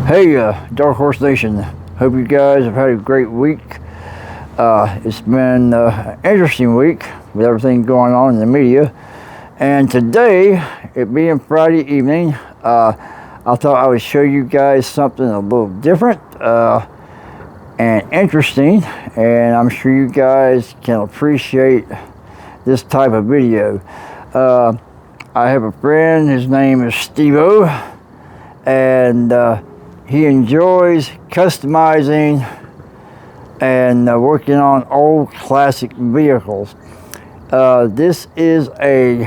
Hey, Dark Horse Nation. Hope you guys have had a great week. It's been an interesting week with everything going on in the media. And today, it being Friday evening, I thought I would show you guys something a little different and interesting. And I'm sure you guys can appreciate this type of video. I have a friend, his name is Steve-O, and he enjoys customizing and working on old classic vehicles. This is a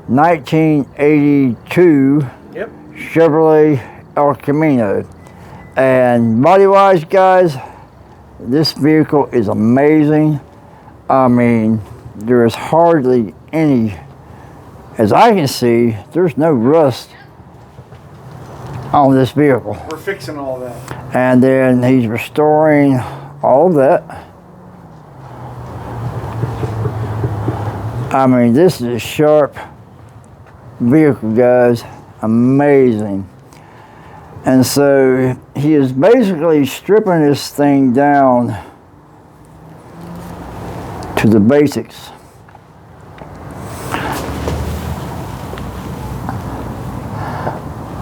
1982 Chevrolet El Camino, and body-wise, guys, this vehicle is amazing. I mean, there is hardly any, as I can see, there's no rust on this vehicle. We're fixing all that. And then he's restoring all of that. I mean, this is a sharp vehicle, guys. Amazing. And so he is basically stripping this thing down to the basics.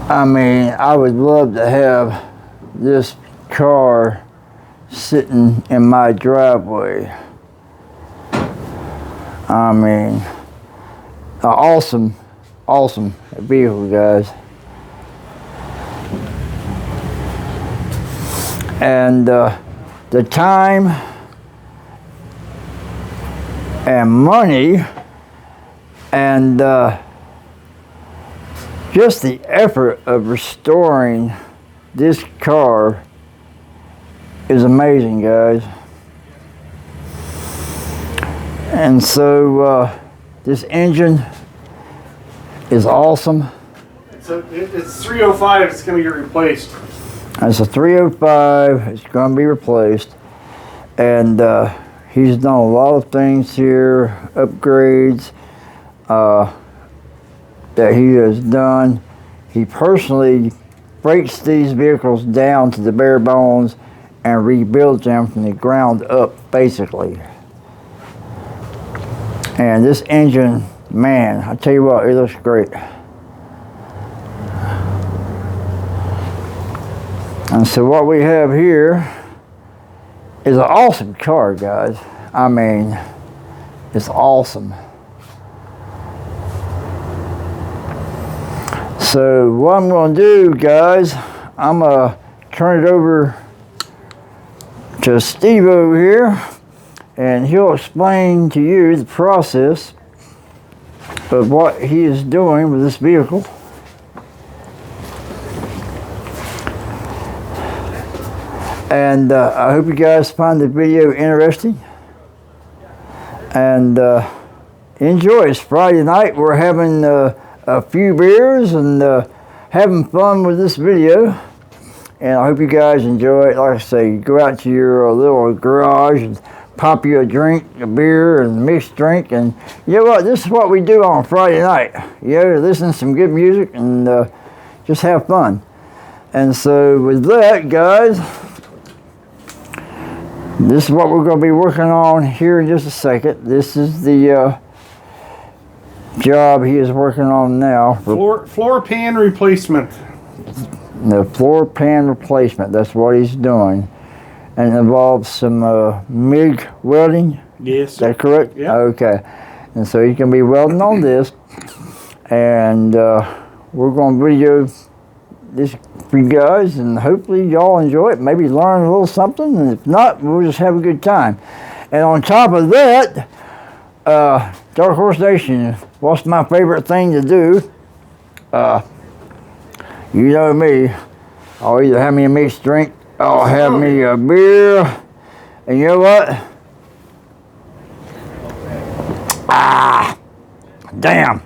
I mean, I would love to have this car sitting in my driveway. I mean, awesome vehicle, guys. And the time and money and just the effort of restoring this car is amazing, guys. And so this engine is awesome. It's 305. It's going to get replaced. It's a 305. It's going to be replaced. And he's done a lot of things here, upgrades that he has done. He personally breaks these vehicles down to the bare bones and rebuilds them from the ground up, basically. And this engine, man, I tell you what, it looks great. And so what we have here is an awesome car, guys. I mean, it's awesome. So what I'm going to do, guys, I'm going to turn it over to Steve over here, and he'll explain to you the process of what he is doing with this vehicle. And I hope you guys find the video interesting and enjoy. It's Friday night. We're having a few beers and having fun with this video, and I hope you guys enjoy it. Like I say, go out to your little garage and pop you a drink, a beer and mixed drink, and you know what, this is what we do on Friday night. You know, listen to some good music and just have fun. And so with that, guys, this is what we're going to be working on here in just a second. This is the job he is working on now. Floor pan replacement. The floor pan replacement, that's what he's doing. And it involves some MIG welding? Yes. Is that correct? Yeah. Okay. And so he's going to be welding on this. And we're going to video this for you guys, and hopefully y'all enjoy it. Maybe learn a little something, and if not, we'll just have a good time. And on top of that, Dark Horse Nation, what's my favorite thing to do? You know me. I'll either have me a mixed drink, I'll have me a beer, and you know what? Damn,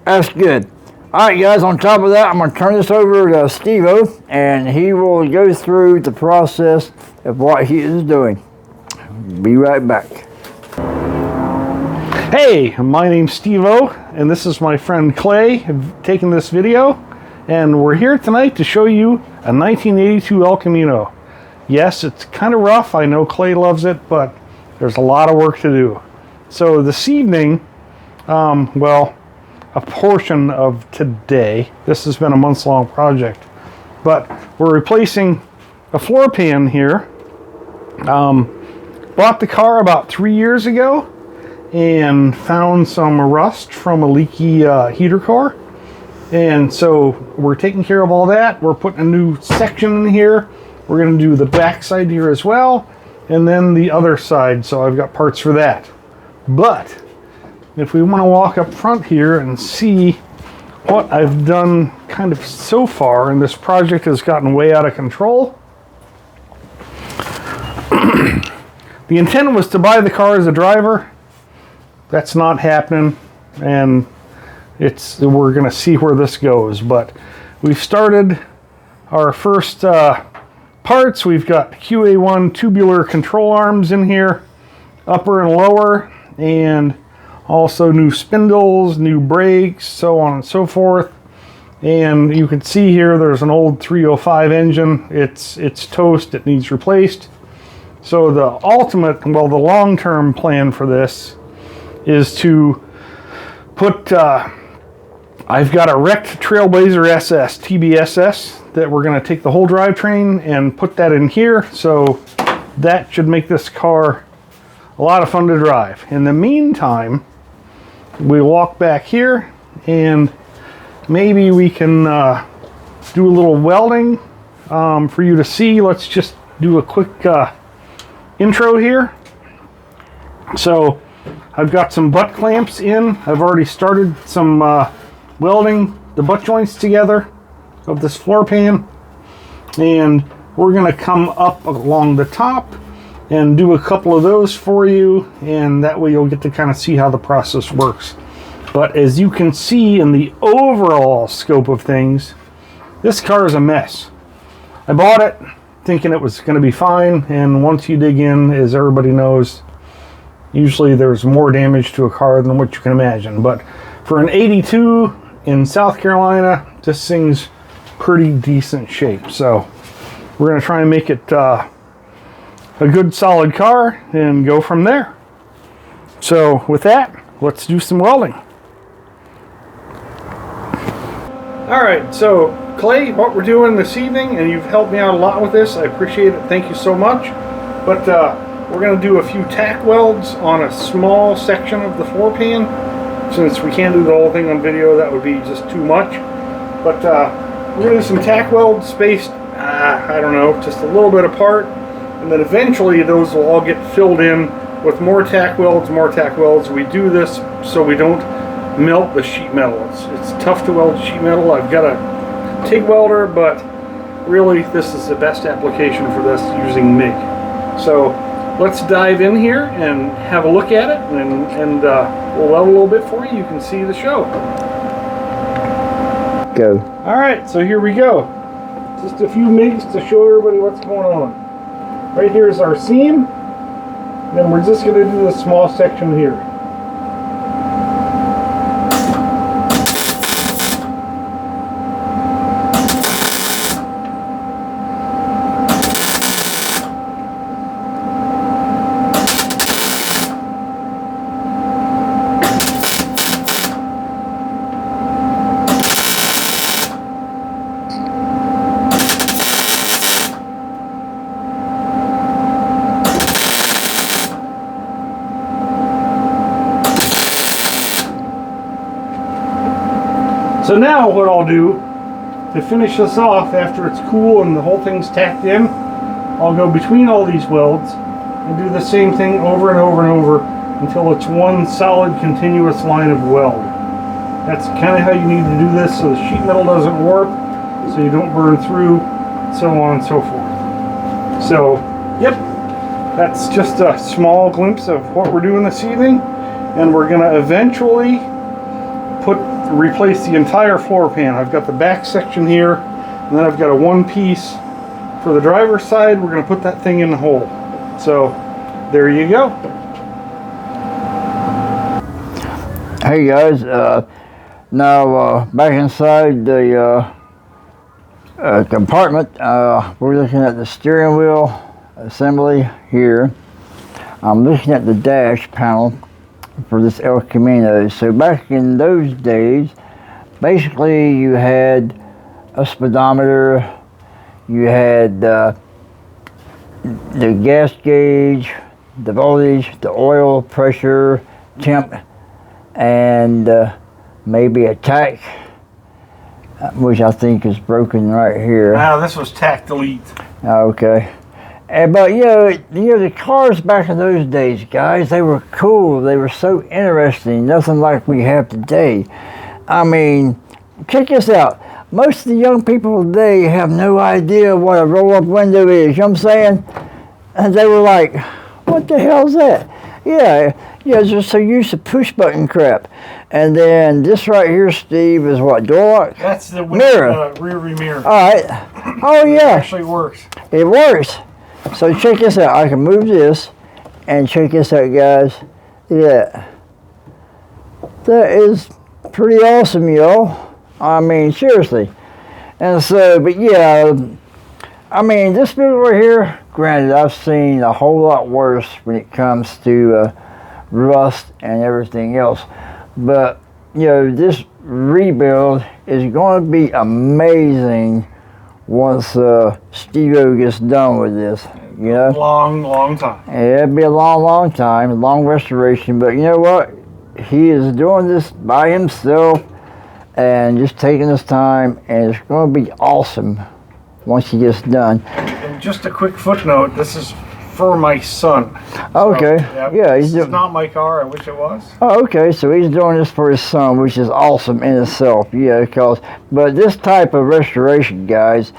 that's good. All right, guys, on top of that, I'm going to turn this over to Steve-O, and he will go through the process of what he is doing. Be right back. Hey, my name's Steve-O, and this is my friend Clay taking this video, and we're here tonight to show you a 1982 El Camino. Yes, it's kind of rough. I know Clay loves it, but there's a lot of work to do. So this evening, well, a portion of today, this has been a months-long project, but we're replacing a floor pan here. Bought the car about 3 years ago and found some rust from a leaky heater core. And so we're taking care of all that. We're putting a new section in here. We're going to do the back side here as well, and then the other side, so I've got parts for that. But if we want to walk up front here and see what I've done kind of so far, and this project has gotten way out of control. The intent was to buy the car as a driver. That's not happening, and we're going to see where this goes. But we've started our first parts. We've got QA1 tubular control arms in here, upper and lower, and also new spindles, new brakes, so on and so forth. And you can see here there's an old 305 engine. It's toast. It needs replaced. So the ultimate, well, the long-term plan for this is to put, I've got a wrecked Trailblazer SS, TBSS, that we're going to take the whole drivetrain and put that in here. So that should make this car a lot of fun to drive. In the meantime, we walk back here and maybe we can do a little welding for you to see. Let's just do a quick intro here. So I've got some butt clamps in. I've already started some welding the butt joints together of this floor pan, and we're going to come up along the top and do a couple of those for you, and that way you'll get to kind of see how the process works. But as you can see in the overall scope of things, this car is a mess. I bought it thinking it was going to be fine, and once you dig in, as everybody knows, usually there's more damage to a car than what you can imagine. But for an 82 in South Carolina, this thing's pretty decent shape. So we're going to try and make it a good solid car and go from there. So with that, let's do some welding. All right, so Clay, what we're doing this evening, and you've helped me out a lot with this, I appreciate it, thank you so much. But we're going to do a few tack welds on a small section of the floor pan. Since we can't do the whole thing on video, that would be just too much. But we're going to do some tack welds spaced, I don't know, just a little bit apart. And then eventually those will all get filled in with more tack welds, more tack welds. We do this so we don't melt the sheet metal. It's tough to weld sheet metal. I've got a TIG welder, but really this is the best application for this using MIG. So let's dive in here and have a look at it, and we'll weld a little bit for you. You can see the show. Go. All right, so here we go. Just a few MIGs to show everybody what's going on. Right here is our seam. Then we're just going to do this small section here. So now what I'll do to finish this off, after it's cool and the whole thing's tacked in, I'll go between all these welds and do the same thing over and over and over until it's one solid continuous line of weld. That's kind of how you need to do this so the sheet metal doesn't warp, so you don't burn through, so on and so forth. So, yep, that's just a small glimpse of what we're doing this evening, and we're going to eventually replace the entire floor pan. I've got the back section here, and then I've got a one piece for the driver's side. We're going to put that thing in the hole. So there you go. Hey guys, now back inside the compartment. We're looking at the steering wheel assembly here. I'm looking at the dash panel for this El Camino. So back in those days, basically you had a speedometer, you had the gas gauge, the voltage, the oil pressure, temp, and maybe a tach, which I think is broken right here. Wow, this was tach delete. Okay. But you know, the cars back in those days, guys, they were cool. They were so interesting. Nothing like we have today. I mean, check this out. Most of the young people today have no idea what a roll-up window is. You know what I'm saying? And they were like, "What the hell is that?" Yeah, just so used to push button crap. And then this right here, Steve, is what, door lock? That's the mirror. Rear view mirror. All right. Oh yeah. It actually works. It works. So check this out. I can move this, and check this out, guys. Yeah, that is pretty awesome, y'all. I mean, seriously. And so, but yeah, I mean, this vehicle right here, granted, I've seen a whole lot worse when it comes to rust and everything else. But, you know, this rebuild is going to be amazing once Steve-O gets done with this, you know. Long time. Yeah, it'll be a long time, a long restoration. But you know what? He is doing this by himself and just taking his time, and it's going to be awesome once he gets done. And just a quick footnote, this is for my son. Okay, So, yeah, this is not my car, I wish it was. Oh, okay, so he's doing this for his son, which is awesome in itself, yeah, but this type of restoration, guys,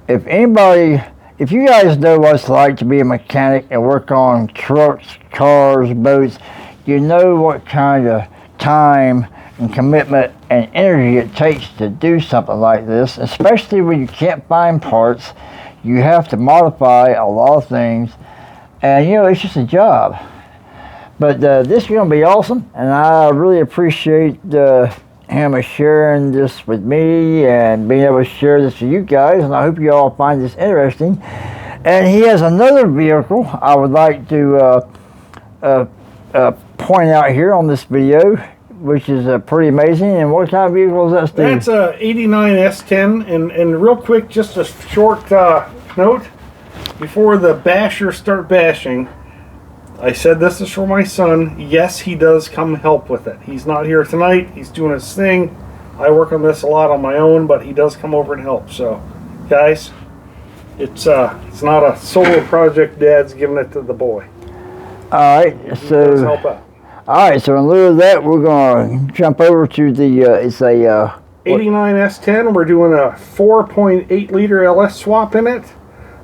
if you guys know what it's like to be a mechanic and work on trucks, cars, boats, you know what kind of time and commitment and energy it takes to do something like this, especially when you can't find parts. You have to modify a lot of things, and you know, it's just a job. But this is going to be awesome, and I really appreciate him sharing this with me and being able to share this with you guys, and I hope you all find this interesting. And he has another vehicle I would like to point out here on this video, which is pretty amazing. And what kind of vehicle is that, Steve? That's a 89 S10, and real quick, just a short note. Before the bashers start bashing, I said this is for my son. Yes, he does come help with it. He's not here tonight. He's doing his thing. I work on this a lot on my own, but he does come over and help. So, guys, it's not a solo project. Dad's giving it to the boy. All right, He does help out. All right, so in lieu of that, we're going to jump over to the, it's a... 89 S10, we're doing a 4.8 liter LS swap in it.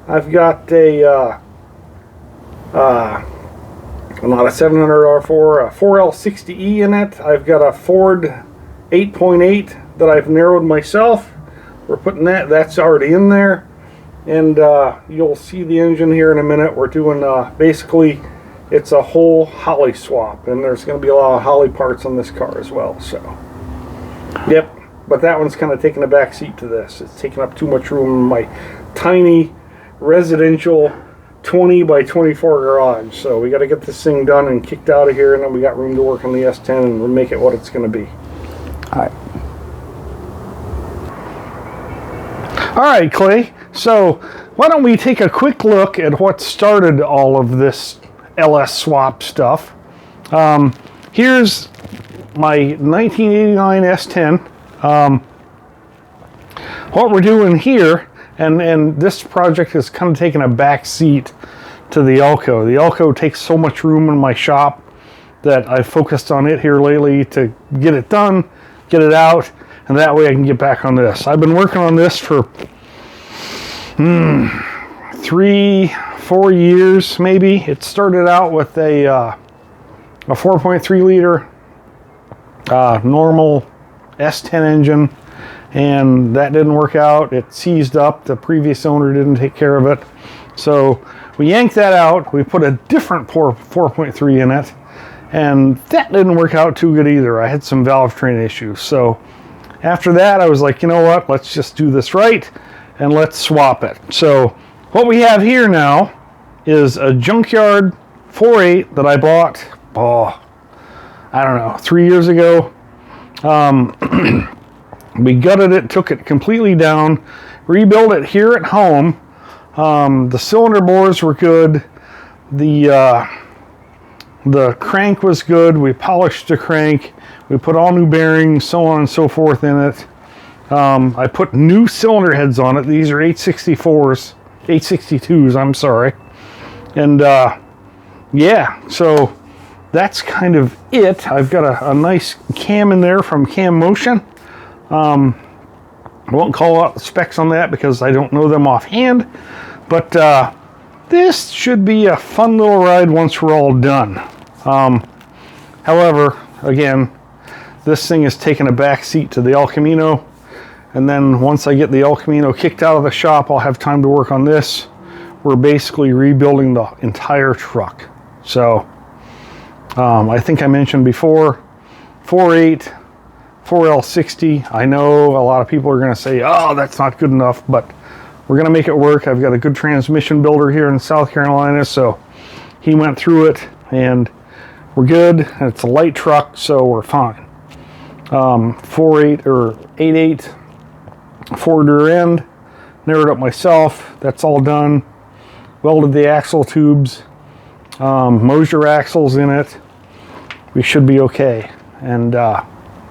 I've got a, not a 700 R4, a 4L60E in it. I've got a Ford 8.8 that I've narrowed myself. We're putting that's already in there. And you'll see the engine here in a minute. We're doing, basically, it's a whole Holley swap, and there's going to be a lot of Holley parts on this car as well. So, yep, but that one's kind of taking a back seat to this. It's taking up too much room in my tiny residential 20 by 24 garage. So we got to get this thing done and kicked out of here, and then we got room to work on the S10 and make it what it's going to be. All right, Clay. So why don't we take a quick look at what started all of this LS swap stuff. Here's my 1989 S10. What we're doing here, and this project has kind of taken a back seat to the Elko. The Elko takes so much room in my shop that I've focused on it here lately to get it done, get it out, and that way I can get back on this. I've been working on this for 3-4 years maybe. It started out with a 4.3 liter normal S10 engine, and that didn't work out. It seized up. The previous owner didn't take care of it, so we yanked that out. We put a different 4.3 in it, and that didn't work out too good either. I had some valve train issues. So after that, I was like, you know what, let's just do this right. and let's swap it. So what we have here now is a junkyard 4.8 that I bought, I don't know, 3 years ago. We gutted it, took it completely down, rebuilt it here at home. The cylinder bores were good. The crank was good. We polished the crank. We put all new bearings, so on and so forth in it. I put new cylinder heads on it. These are 864s, 862s, I'm sorry. And yeah, so that's kind of it. I've got a nice cam in there from Cam Motion. I won't call out the specs on that because I don't know them offhand, but this should be a fun little ride once we're all done. However, again, this thing is taking a back seat to the El Camino, and then once I get the El Camino kicked out of the shop, I'll have time to work on this. We're basically rebuilding the entire truck. So I think I mentioned before, 4.8, 4L60. I know a lot of people are going to say, oh, that's not good enough, but we're going to make it work. I've got a good transmission builder here in South Carolina, so he went through it, and we're good. And it's a light truck, so we're fine. 4.8 or 8.8 forward rear end, narrowed up myself. That's all done. Welded the axle tubes, Mosier axles in it. We should be okay. And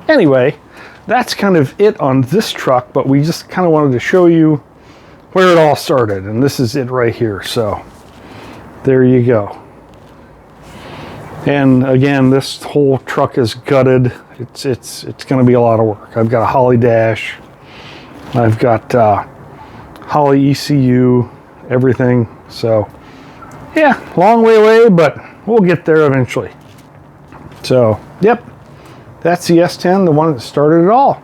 anyway, that's kind of it on this truck, but we just kind of wanted to show you where it all started, and this is it right here. So there you go. And again, this whole truck is gutted. It's going to be a lot of work. I've got a Holly dash. I've got Holly ECU, everything. So yeah, long way away, but we'll get there eventually. So yep, that's the S10, the one that started it all.